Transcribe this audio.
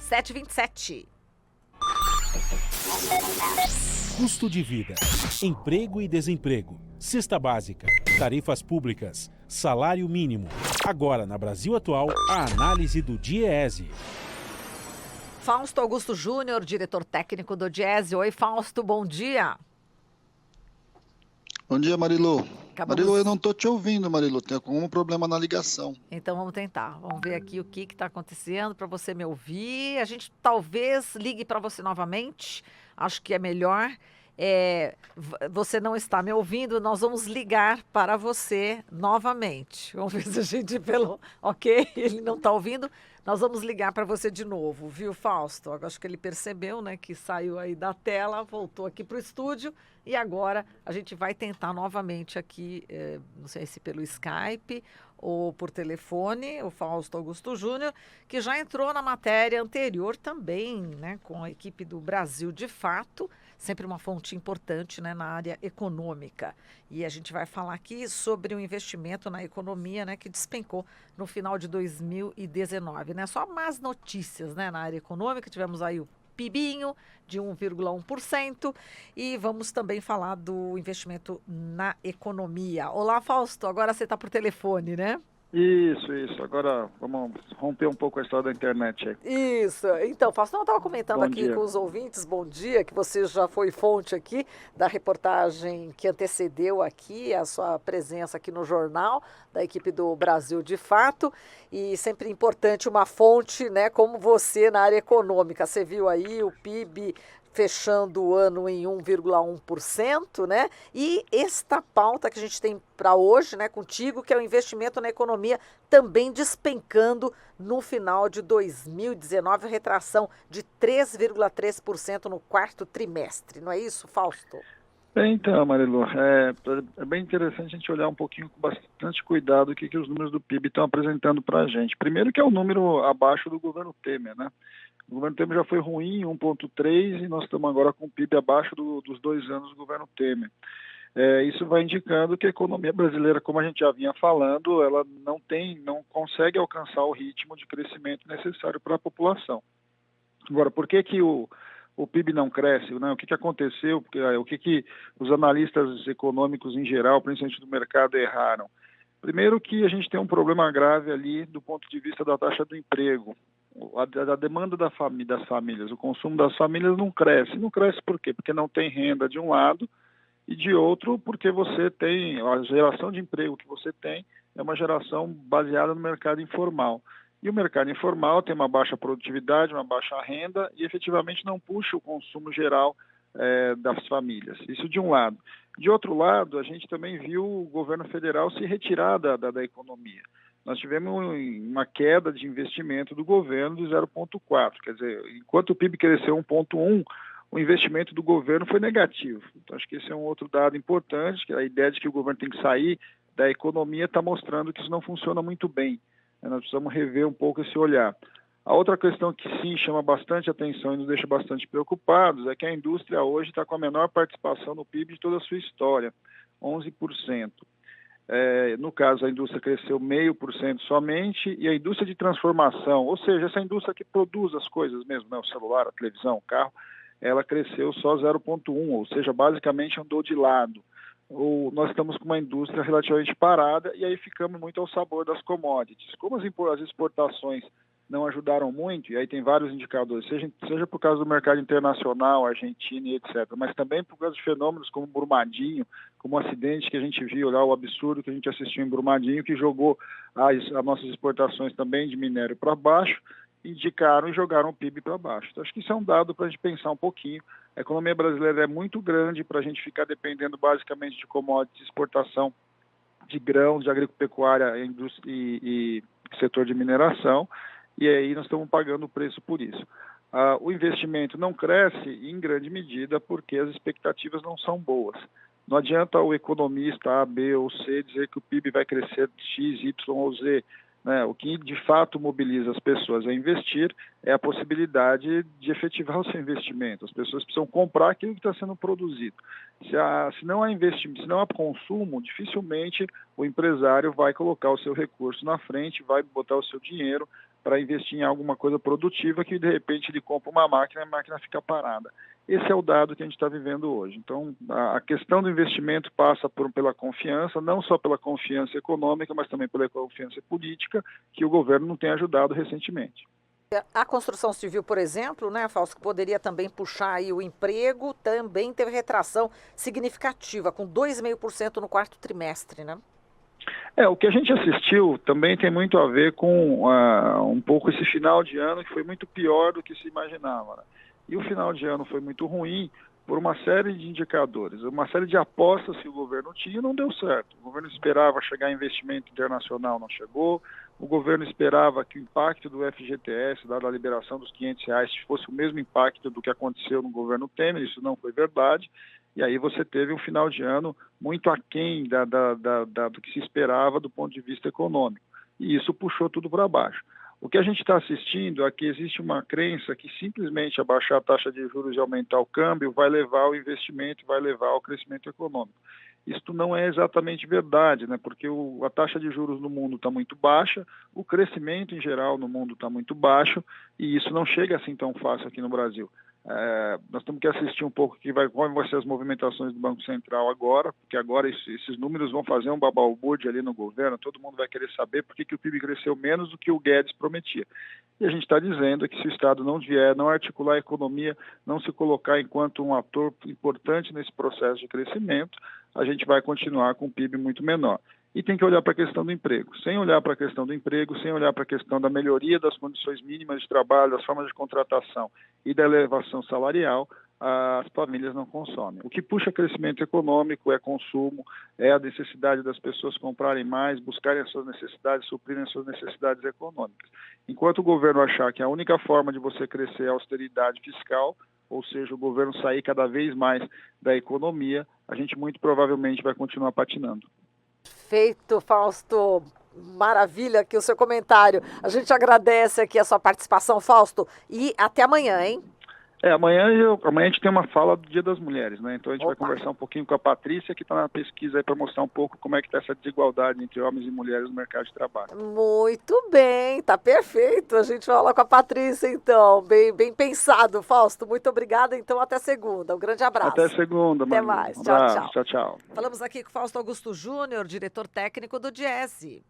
7h27. Custo de vida, emprego e desemprego, cesta básica, tarifas públicas, salário mínimo. Agora, na Brasil Atual, a análise do DIEESE. Fausto Augusto Júnior, diretor técnico do DIEESE. Oi, Fausto, bom dia. Bom dia, Marilu. Acabamos... Marilu, eu não estou te ouvindo, Marilu. Tem algum problema na ligação. Então vamos tentar. Vamos ver aqui o que está acontecendo para você me ouvir. A gente talvez ligue para você novamente. Acho que é melhor. Você não está me ouvindo, nós vamos ligar para você novamente. Vamos ver se a gente Ok, ele não está ouvindo. Nós vamos ligar para você de novo, viu, Fausto? Acho que ele percebeu, né, que saiu aí da tela, voltou aqui para o estúdio e agora a gente vai tentar novamente aqui, não sei se pelo Skype ou por telefone, o Fausto Augusto Júnior, que já entrou na matéria anterior também, né, com a equipe do Brasil de Fato, sempre uma fonte importante, né, na área econômica. E a gente vai falar aqui sobre o investimento na economia, né, que despencou no final de 2019. Né? Só más notícias, né, na área econômica. Tivemos aí o PIBinho de 1,1% e vamos também falar do investimento na economia. Olá, Fausto, agora você está por telefone, né? Isso. Agora vamos romper um pouco a história da internet aí. Isso. Então, Fausto, eu estava comentando Bom aqui dia. com os ouvintes, bom dia, que você já foi fonte aqui da reportagem que antecedeu aqui a sua presença aqui no jornal da equipe do Brasil de Fato, e sempre importante uma fonte, né, como você na área econômica. Você viu aí o PIB fechando o ano em 1,1%, né? E esta pauta que a gente tem para hoje, né, contigo, que é o investimento na economia, também despencando no final de 2019, retração de 3,3% no quarto trimestre. Não é isso, Fausto? Então, Marilu, é bem interessante a gente olhar um pouquinho com bastante cuidado o que os números do PIB estão apresentando para a gente. Primeiro que é o número abaixo do governo Temer, né? O governo Temer já foi ruim, 1,3%, e nós estamos agora com o PIB abaixo dos 2 anos do governo Temer. Isso vai indicando que a economia brasileira, como a gente já vinha falando, ela não consegue alcançar o ritmo de crescimento necessário para a população. Agora, por que o PIB não cresce, né? O que aconteceu, o que os analistas econômicos em geral, principalmente do mercado, erraram? Primeiro que a gente tem um problema grave ali do ponto de vista da taxa do emprego. A demanda das famílias, o consumo das famílias não cresce. Não cresce por quê? Porque não tem renda de um lado e de outro porque você tem, a geração de emprego que você tem é uma geração baseada no mercado informal. E o mercado informal tem uma baixa produtividade, uma baixa renda e efetivamente não puxa o consumo geral das famílias. Isso de um lado. De outro lado, a gente também viu o governo federal se retirar da economia. Nós tivemos uma queda de investimento do governo de 0,4%. Quer dizer, enquanto o PIB cresceu 1,1%, o investimento do governo foi negativo. Então, acho que esse é um outro dado importante, que a ideia de que o governo tem que sair da economia está mostrando que isso não funciona muito bem. Nós precisamos rever um pouco esse olhar. A outra questão que sim chama bastante atenção e nos deixa bastante preocupados é que a indústria hoje está com a menor participação no PIB de toda a sua história, 11%. No caso, a indústria cresceu 0,5% somente, e a indústria de transformação, ou seja, essa indústria que produz as coisas mesmo, né, o celular, a televisão, o carro, ela cresceu só 0,1%, ou seja, basicamente andou de lado. Nós estamos com uma indústria relativamente parada e aí ficamos muito ao sabor das commodities. Como as exportações não ajudaram muito, e aí tem vários indicadores, seja por causa do mercado internacional, Argentina e etc., mas também por causa de fenômenos como Brumadinho, como o acidente que a gente viu lá, o absurdo que a gente assistiu em Brumadinho, que jogou as nossas exportações também de minério para baixo, indicaram e jogaram o PIB para baixo. Então, acho que isso é um dado para a gente pensar um pouquinho. A economia brasileira é muito grande para a gente ficar dependendo basicamente de commodities, exportação de grãos, de agropecuária e setor de mineração, e aí nós estamos pagando o preço por isso. O investimento não cresce em grande medida porque as expectativas não são boas. Não adianta o economista A, B ou C dizer que o PIB vai crescer X, Y ou Z. Né? O que de fato mobiliza as pessoas a investir é a possibilidade de efetivar o seu investimento. As pessoas precisam comprar aquilo que está sendo produzido. Se não há investimento, se não há consumo, dificilmente o empresário vai colocar o seu recurso na frente, vai botar o seu dinheiro para investir em alguma coisa produtiva que de repente ele compra uma máquina e a máquina fica parada. Esse é o dado que a gente está vivendo hoje. Então, a questão do investimento passa pela confiança, não só pela confiança econômica, mas também pela confiança política, que o governo não tem ajudado recentemente. A construção civil, por exemplo, né, Fausto, que poderia também puxar aí o emprego, também teve retração significativa, com 2,5% no quarto trimestre, né? O que a gente assistiu também tem muito a ver com um pouco esse final de ano, que foi muito pior do que se imaginava, né? E o final de ano foi muito ruim por uma série de indicadores, uma série de apostas que o governo tinha e não deu certo. O governo esperava chegar investimento internacional, não chegou. O governo esperava que o impacto do FGTS, dada a liberação dos R$ 500, fosse o mesmo impacto do que aconteceu no governo Temer, isso não foi verdade. E aí você teve um final de ano muito aquém do que se esperava do ponto de vista econômico. E isso puxou tudo para baixo. O que a gente está assistindo é que existe uma crença que simplesmente abaixar a taxa de juros e aumentar o câmbio vai levar ao investimento, vai levar ao crescimento econômico. Isto não é exatamente verdade, né? Porque a taxa de juros no mundo está muito baixa, o crescimento em geral no mundo está muito baixo e isso não chega assim tão fácil aqui no Brasil. Nós temos que assistir um pouco como vão ser as movimentações do Banco Central agora, porque agora esses números vão fazer um babalbúrdia ali no governo, todo mundo vai querer saber por que o PIB cresceu menos do que o Guedes prometia. E a gente está dizendo que se o Estado não vier, não articular a economia, não se colocar enquanto um ator importante nesse processo de crescimento, a gente vai continuar com um PIB muito menor. E tem que olhar para a questão do emprego. Sem olhar para a questão do emprego, sem olhar para a questão da melhoria das condições mínimas de trabalho, das formas de contratação e da elevação salarial, as famílias não consomem. O que puxa crescimento econômico é consumo, é a necessidade das pessoas comprarem mais, buscarem as suas necessidades, suprirem as suas necessidades econômicas. Enquanto o governo achar que a única forma de você crescer é a austeridade fiscal, ou seja, o governo sair cada vez mais da economia, a gente muito provavelmente vai continuar patinando. Feito, Fausto. Maravilha aqui o seu comentário. A gente agradece aqui a sua participação, Fausto. E até amanhã, hein? Amanhã a gente tem uma fala do Dia das Mulheres, né? Então a gente vai Opa. conversar um pouquinho com a Patrícia, que está na pesquisa aí para mostrar um pouco como é que está essa desigualdade entre homens e mulheres no mercado de trabalho. Muito bem, tá perfeito. A gente fala com a Patrícia, então. Bem pensado, Fausto. Muito obrigada, então até segunda. Um grande abraço. Até segunda, Até Marilu. mais. Um Tchau, abraço. tchau. Tchau. Falamos aqui com o Fausto Augusto Júnior, diretor técnico do Diese.